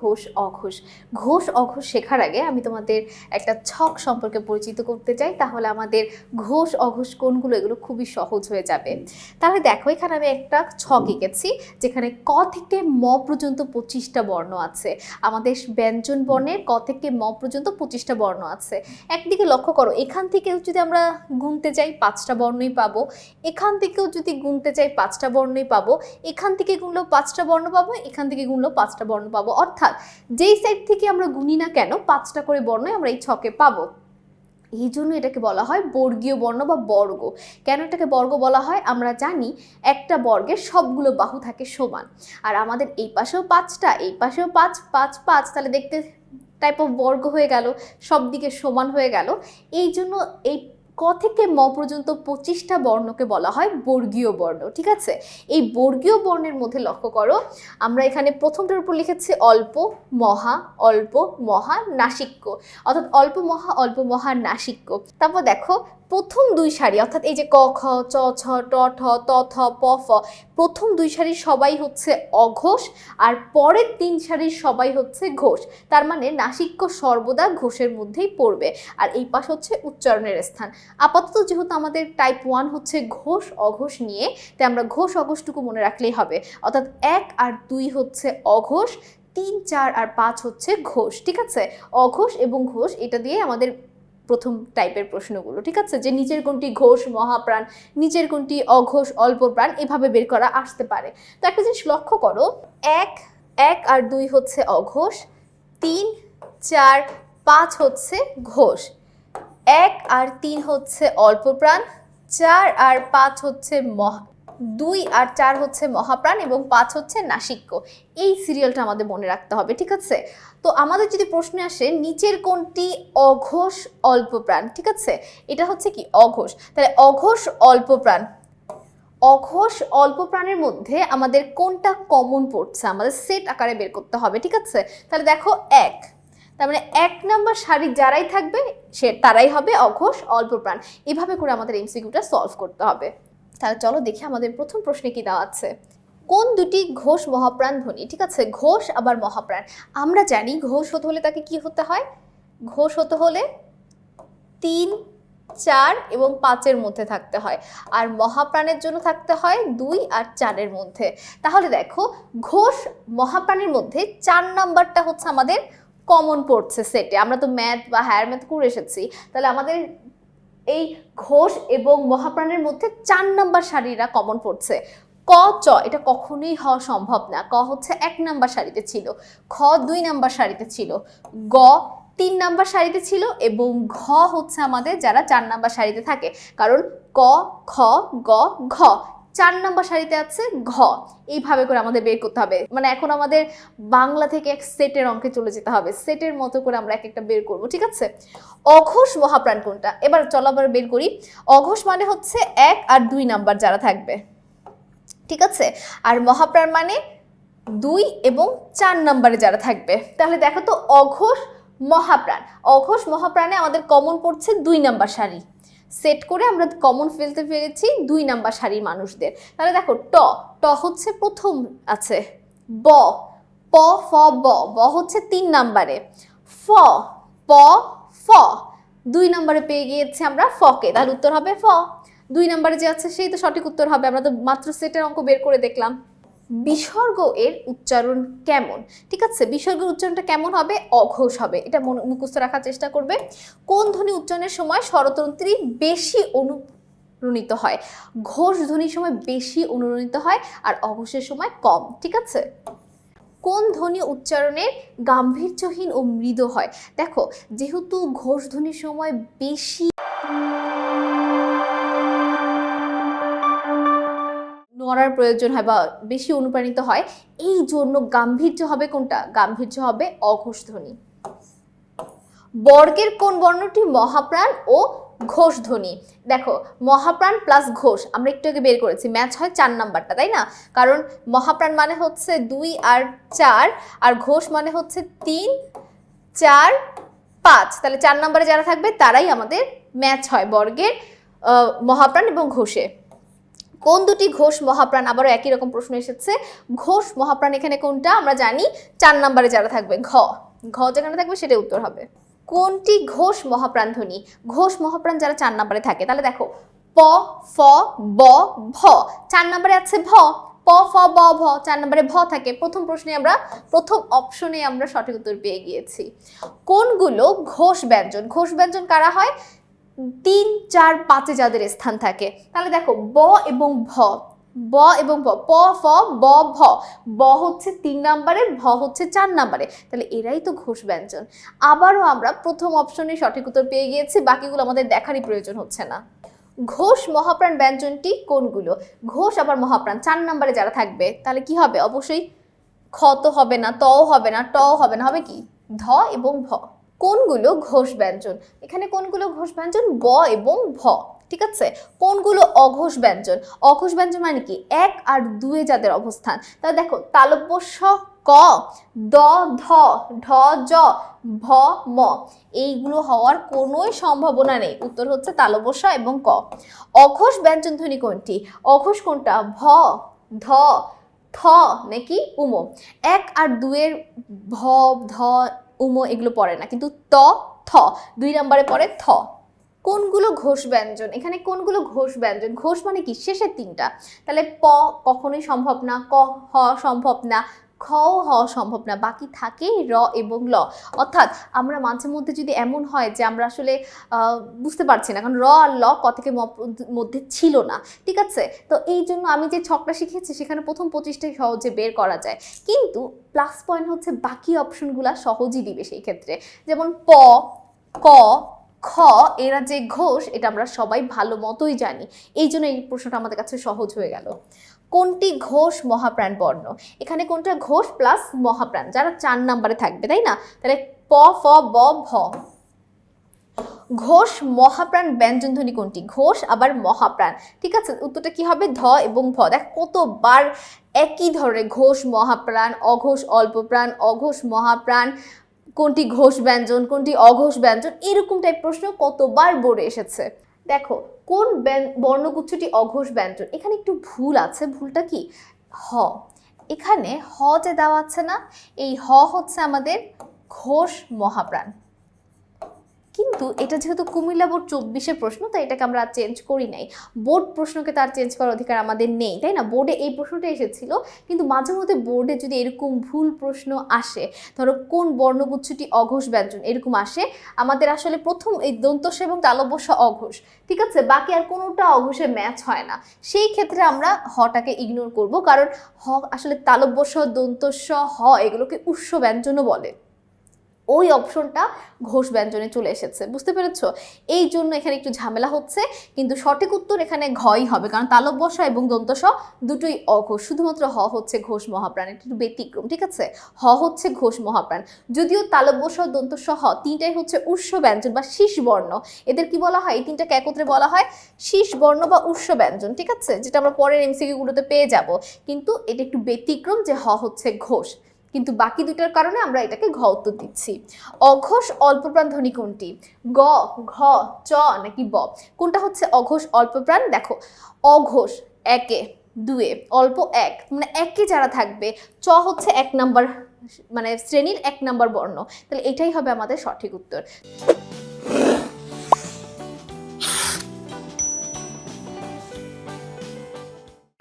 ঘোষ অঘোষ। ঘোষ অঘোষ শেখার আগে আমি তোমাদের একটা ছক সম্পর্কে পরিচিত করতে চাই, তাহলে আমাদের ঘোষ অঘোষ কোনগুলো এগুলো খুবই সহজ হয়ে যাবে। তাহলে দেখো, এখানে আমি একটা ছক এঁকেছি যেখানে ক থেকে ম পর্যন্ত 25টা বর্ণ আছে। আমাদের ব্যঞ্জন বর্ণের ক থেকে ম পর্যন্ত 25টা বর্ণ আছে। একদিকে লক্ষ্য করো, এখান থেকেও যদি আমরা গুনতে যাই 5টা বর্ণই পাবো, এখান থেকেও যদি গুনতে চাই 5টা বর্ণই পাবো, এখান থেকে গুনলেও 5টা বর্ণ পাবো, এখান থেকে গুনলেও 5টা বর্ণ পাবো। অর্থাৎ যেই সাইড থেকে আমরা গুনি না কেন 5টা করে বর্ণই আমরা এই ছকে পাবো। এই জন্য এটাকে বলা হয় বর্গীয় বর্ণ বা বর্গ। কেন এটাকে বর্গ বলা হয়? আমরা জানি একটা বর্গের সবগুলো বাহু থাকে সমান, আর আমাদের এই পাশেও 5টা, এই পাশেও 5 5 5, তাহলে দেখতে টাইপ অফ বর্গ হয়ে গেল, সব দিকে সমান হয়ে গেল। এই জন্য এই ক থেকে ম পর্যন্ত 25টা বর্ণকে বলা হয় বর্গীয় বর্ণ। ঠিক আছে, এই বর্গীয় বর্ণের মধ্যে লক্ষ্য করো, আমরা এখানে প্রথমটার উপর লিখেছি অল্প মহা নাসিক্য, অর্থাৎ অল্প মহা নাসিক্য। তারপর দেখো প্রথম দুই সারি, অর্থাৎ এই যে ক খ চ ছ ট ঠ ত থ প ফ, প্রথম দুই সারির সবাই হচ্ছে অঘোষ, আর পরের 3 সারির সবাই হচ্ছে ঘোষ। তার মানে নাসিক্য সর্বদা ঘোষের মধ্যেই পড়বে, আর এই পাশ হচ্ছে উচ্চারণের স্থান। আপাতত যেহেতু আমাদের টাইপ 1 হচ্ছে ঘোষ অঘোষ নিয়ে, তাই আমরা ঘোষ অঘোষটুকু মনে রাখলেই হবে। অর্থাৎ 1 আর 2 হচ্ছে অঘোষ, 3 4 আর 5 হচ্ছে ঘোষ। ঠিক আছে, অঘোষ এবং ঘোষ এটা দিয়ে আমাদের প্রথম টাইপের প্রশ্নগুলো। ঠিক আছে, যে নিচের কোনটি ঘোষ মহাপ্রাণ, নিচের কোনটি অঘোষ অল্প প্রাণ, এভাবে বের করা আসতে পারে। তো একটা জিনিস লক্ষ্য করো, 1 আর 2 হচ্ছে অঘোষ, 3 4 5 হচ্ছে ঘোষ, 1 আর 3 হচ্ছে অল্প প্রাণ, 4 আর 5 হচ্ছে 2 আর 4 হচ্ছে মহাপ্রাণ এবং 5 হচ্ছে নাসিক্য। এই সিরিয়ালটা আমাদের মনে রাখতে হবে। ঠিক আছে, তো আমাদের যদি প্রশ্নে আসে নিচের কোনটি অঘোষ অল্প প্রাণ, ঠিক আছে, এটা হচ্ছে কি অঘোষ, তাহলে অঘোষ অল্প প্রাণ, অঘোষ অল্প প্রাণের মধ্যে আমাদের কোনটা কমন পড়ছে আমাদের সেট আকারে বের করতে হবে। ঠিক আছে, তাহলে দেখো 1, তার মানে 1 নাম্বার সারি যারাই থাকবে তারাই হবে অঘোষ অল্প প্রাণ। এভাবে করে আমাদের এমসিকিউটা সলভ করতে হবে। তাহলে চলো দেখি আমাদের প্রথম প্রশ্নে কি দেওয়া আছে। কোন দুটি ঘোষ মহাপ্রাণ ধ্বনি? ঠিক আছে, ঘোষ আবার মহাপ্রাণ। আমরা জানি ঘোষ হতে হলে তাকে কি হতে হয়? ঘোষ হতে হলে 3 4 এবং 5-এর মধ্যে থাকতে হয়, আর মহাপ্রাণের জন্য থাকতে হয় 2 আর 4-এর মধ্যে। তাহলে দেখো ঘোষ মহাপ্রাণের মধ্যে 4 নাম্বারটা হচ্ছে আমাদের কমন পড়ছে সেটে। আমরা তো ম্যাথ বা হায়ার ম্যাথ করে এসেছি, তাহলে আমাদের এই ঘোষ এবং মহাপ্রাণের মধ্যে 4 নাম্বার সারিরা কমন পড়ছে। ক চ এটা কখনোই হওয়া সম্ভব না। ক হচ্ছে 1 নাম্বার সারিতে ছিল, খ 2 নাম্বার সারিতে ছিল, গ 3 নাম্বার সারিতে ছিল, এবং ঘ হচ্ছে আমাদের যারা 4 নাম্বার সারিতে থাকে, কারণ ক খ গ ঘ 4 নাম্বার সারিতে আছে ঘ। এইভাবে করে আমাদের বের করতে হবে। মানে এখন আমাদের বাংলা থেকে এক সেটের অঙ্কে চলে যেতে হবে, সেটের মতো করে আমরা এক একটা বের করব। ঠিক আছে, অঘোষ মহাপ্রাণ কোনটা? এবার চলো আবার বের করি। অঘোষ মানে হচ্ছে 1 আর 2 নাম্বার যারা থাকবে, ঠিক আছে, আর মহাপ্রাণ মানে 2 এবং 4 নাম্বারে যারা থাকবে। তাহলে দেখো তো অঘোষ মহাপ্রাণ, অঘোষ মহাপ্রাণে আমাদের কমন পড়ছে 2 নাম্বার সারি। সেট করে আমরা কমন ফেলতে পেরেছি 2 নাম্বার সারির মানুষদের। তাহলে দেখো ট ট হচ্ছে প্রথম আছে, ব প ফ ব ব হচ্ছে 3 নাম্বারে, ফ প ফ 2 নাম্বারে পেয়ে গিয়েছি আমরা ফকে, তাহলে উত্তর হবে ফ। 2 নাম্বারে যে আছে সেই তো সঠিক উত্তর হবে, আমরা তো মাত্র সেটের অঙ্ক বের করে দেখলাম। বিসর্গ এর উচ্চারণ কেমন? ঠিক আছে, বিসর্গের উচ্চারণটা কেমন হবে? অঘোষ হবে। এটা মুখস্থ রাখার চেষ্টা করবে। কোন ধ্বনি উচ্চারণের সময় স্বরতন্ত্রী বেশি অনুরণিত হয়? ঘোষ ধ্বনির সময় বেশি অনুরণিত হয়, আর অঘোষের সময় কম। ঠিক আছে, কোন ধ্বনি উচ্চারণের গাম্ভীর্যহীন ও মৃদু হয়? দেখো, যেহেতু ঘোষ ধ্বনির সময় বেশি নড়ার প্রয়োজন হয় বা বেশি অনুপ্রাণিত হয়, এই জন্য গাম্ভীর্য হবে কোনটা? গাম্ভীর্য হবে অঘোষ ধ্বনি। বর্গের কোন বর্ণটি মহাপ্রাণ ও ঘোষ ধ্বনি? দেখো, মহাপ্রাণ প্লাস ঘোষ আমরা একটু আগে বের করেছি, ম্যাচ হয় 4 নাম্বারটা, তাই না? কারণ মহাপ্রাণ মানে হচ্ছে 2 আর 4, আর ঘোষ মানে হচ্ছে 3 4 5, তাহলে 4 নাম্বারে যারা থাকবে তারাই আমাদের ম্যাচ হয় বর্গের মহাপ্রাণ এবং ঘোষে। কোন দুটি ঘোষ মহাপ্রাণ, আবারও একই রকম প্রশ্ন এসেছে। ঘোষ মহাপ্রাণ এখানে কোনটা আমরা জানি, 4 নম্বরে যারা থাকবে ঘ, ঘ যেখানে থাকবে সেটাই উত্তর হবে। কোনটি ঘোষ মহাপ্রাণ ধ্বনি? ঘোষ মহাপ্রাণ যারা 4 নম্বরে থাকে, তাহলে দেখো প, ফ, ব, ভ। 4 নম্বরে আছে ভ, প, ফ, ব, ভ, 4 নম্বরে ভ থাকে। প্রথম অপশনে আমরা সঠিক উত্তর পেয়ে গিয়েছি। কোনগুলো ঘোষ ব্যঞ্জন? ঘোষ ব্যঞ্জন কারা হয়? 3, 4, 5 যাদের স্থান থাকে। তাহলে দেখো ব এবং ভ, ব এবং ভ, প, ফ, ব, ভ। ব হচ্ছে 3 নম্বরে, ভ হচ্ছে 4 নম্বরে, তাহলে এরাই তো ঘোষ ব্যঞ্জন। আবারও আমরা প্রথম অপশনে সঠিক উত্তর পেয়ে গিয়েছি, বাকিগুলো আমাদের দেখারই প্রয়োজন হচ্ছে না। ঘোষ মহাপ্রাণ ব্যঞ্জনটি কোনগুলো? ঘোষ আবার মহাপ্রাণ 4 নম্বরে যারা থাকবে, তাহলে কি হবে? অবশ্যই খ তো হবে না, তও হবে না, টও হবে না, হবে কি ধ এবং ভ। কোনগুলো ঘোষ ব্যঞ্জন? এখানে কোনগুলো ঘোষ ব্যঞ্জন? ব এবং ভ, ঠিক আছে। কোনগুলো অঘোষ ব্যঞ্জন? অঘোষ ব্যঞ্জন মানে কি 1 আর 2 যাদের অবস্থান। তাহলে দেখো তালব্য স, ক, দ, ধ, ঢ, জ, ভ, ম, এইগুলো হওয়ার কোনোই সম্ভাবনা নেই। উত্তর হচ্ছে তালব্য স এবং ক। অঘোষ ব্যঞ্জন ধ্বনি কোনটি? অঘোষ কোনটা? ভ, ধ, থ নাকি উম? 1 আর 2 এর ভ, ধ, উম এগুলো পড়ে না, কিন্তু ত, থ 2 নম্বরে পড়ে থ। কোনগুলো ঘোষ ব্যঞ্জন? এখানে কোনগুলো ঘোষ ব্যঞ্জন? ঘোষ মানে কি শেষের 3টা, তাহলে প কখনোই সম্ভব না, ক হ সম্ভব না, খ হওয়া সম্ভব না, বাকি থাকে র এবং ল। অর্থাৎ আমরা মাঝে মধ্যে যদি এমন হয় যে আমরা আসলে বুঝতে পারছি না, কারণ র আর ল ক থেকে মধ্যে ছিল না, ঠিক আছে। তো এই জন্য আমি যে ছকটা শিখেছি সেখানে প্রথম 25টাই সহজে বের করা যায়, কিন্তু প্লাস পয়েন্ট হচ্ছে বাকি অপশনগুলো সহজই দিবে সেই ক্ষেত্রে। যেমন প, ক, খ এরা যে ঘোষ এটা আমরা সবাই ভালো মতোই জানি, এই জন্য এই প্রশ্নটা আমাদের কাছে সহজ হয়ে গেল। কোনটি ঘোষ মহাপ্রাণ বর্ণ? এখানে কোনটা ঘোষ প্লাস মহাপ্রাণ যারা 4 নম্বরে থাকবে, তাই না? তাহলে প, ফ, ব, ভ। ঘোষ মহাপ্রাণ ব্যঞ্জন ধ্বনি কোনটি? ঘোষ আবার মহাপ্রাণ, ঠিক আছে। উত্তরটা কি হবে? ধ এবং ভ। দেখ কতবার একই ধরনের ঘোষ মহাপ্রাণ, অঘোষ অল্পপ্রাণ, অঘোষ মহাপ্রাণ, কোনটি ঘোষ ব্যঞ্জন, কোনটি অঘোষ ব্যঞ্জন, এরকম টাইপ প্রশ্ন কতবার বোর্ডে এসেছে। দেখো কোন বর্ণগুচ্ছটি অঘোষ ব্যঞ্জন? এখানে একটু ভুল আছে। ভুলটা কি? হ, এখানে হ যে দেওয়া আছে না, এই হ হচ্ছে আমাদের ঘোষ মহাপ্রাণ, কিন্তু এটা যেহেতু কুমিল্লা বোর্ড 24-এর প্রশ্ন, তাই এটাকে আমরা চেঞ্জ করি নাই। বোর্ড প্রশ্নকে তার চেঞ্জ করার অধিকার আমাদের নেই, তাই না? বোর্ডে এই প্রশ্নটা এসেছিল, কিন্তু মাঝে মধ্যে বোর্ডে যদি এরকম ভুল প্রশ্ন আসে, ধরো কোন বর্ণগুচ্ছটি অঘোষ ব্যঞ্জন এরকম আসে, আমাদের আসলে প্রথম এই দন্তস্ব এবং তালব্য স অঘোষ, ঠিক আছে, বাকি আর কোনোটা অঘোষে ম্যাচ হয় না। সেই ক্ষেত্রে আমরা হটাকে ইগনোর করব, কারণ হ আসলে তালব্য স, দন্তস্ব, হ এগুলোকে উৎস ব্যঞ্জনও বলে। ওই অপশনটা ঘোষ ব্যঞ্জনে চলে এসেছে, বুঝতে পেরেছো? এই জন্য এখানে একটু ঝামেলা হচ্ছে, কিন্তু সঠিক উত্তর এখানে ঘই হবে, কারণ তালব্য স এবং দন্ত স দুটোই অঘোষ, শুধুমাত্র হ হচ্ছে ঘোষ মহাপ্রাণ, এটা একটু ব্যতিক্রম, ঠিক আছে। হ হচ্ছে ঘোষ মহাপ্রাণ, যদিও তালব্য স, দন্ত স, হ তিনটাই হচ্ছে উৎস ব্যঞ্জন বা শীষ বর্ণ। এদের কি বলা হয়? এই তিনটাকে একত্রে বলা হয় শীষ বর্ণ বা উৎস ব্যঞ্জন, ঠিক আছে, যেটা আমরা পরের এমসিকিউ গুলোতে পেয়ে যাব। কিন্তু এটা একটু ব্যতিক্রম যে হ হচ্ছে ঘোষ, কিন্তু বাকি দুটার কারণে আমরা এটাকে ঘ উত্তর দিচ্ছি। অঘোষ অল্পপ্রাণ ধ্বনি কোনটি? গ, ঘ, চ নাকি ব? কোনটা হচ্ছে অঘোষ অল্পপ্রাণ? দেখো অঘোষ 1-এ, 2-এ, অল্প 1, মানে 1-এ যারা থাকবে, চ হচ্ছে 1 নম্বর মানে শ্রেণীর 1 নম্বর বর্ণ, তাহলে এটাই হবে আমাদের সঠিক উত্তর।